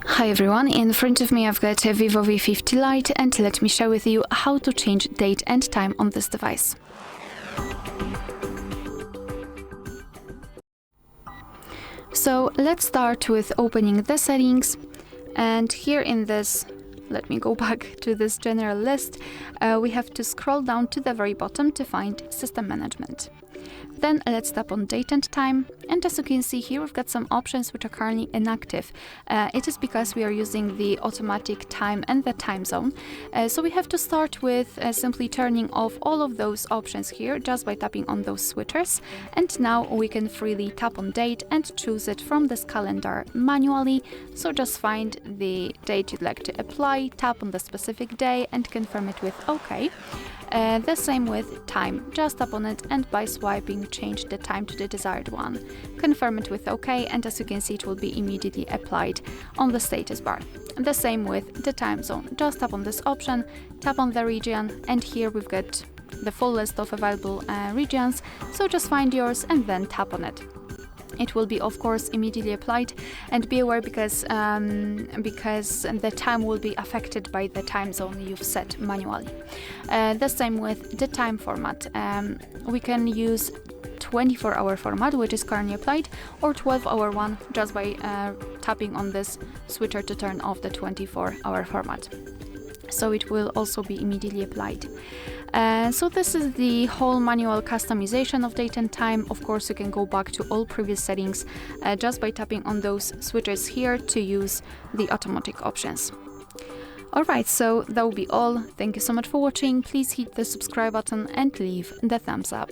Hi everyone, in front of me I've got a VIVO V50 Lite, and let me share with you how to change date and time on this device. So let's start with opening the settings, and here in this, let me go back to this general list, we have to scroll down to the very bottom to find System Management. Then let's tap on Date and Time, and as you can see here, we've got some options which are currently inactive. It is because we are using the automatic time and the time zone. So we have to start with simply turning off all of those options here just by tapping on those switchers. And now we can freely tap on Date and choose it from this calendar manually. So just find the date you'd like to apply, tap on the specific day and confirm it with OK. The same with time, just tap on it and by swiping change the time to the desired one. Confirm it with OK, and as you can see it will be immediately applied on the status bar. The same with the time zone, just tap on this option, tap on the region, and here we've got the full list of available regions, so just find yours and then tap on it. It will be, of course, immediately applied, and be aware because the time will be affected by the time zone you've set manually. The same with the time format. We can use 24-hour format, which is currently applied, or 12-hour one just by tapping on this switcher to turn off the 24-hour format. So it will also be immediately applied. So this is the whole manual customization of date and time. Of course, you can go back to all previous settings just by tapping on those switches here to use the automatic options. Alright, so that will be all. Thank you so much for watching. Please hit the subscribe button and leave the thumbs up.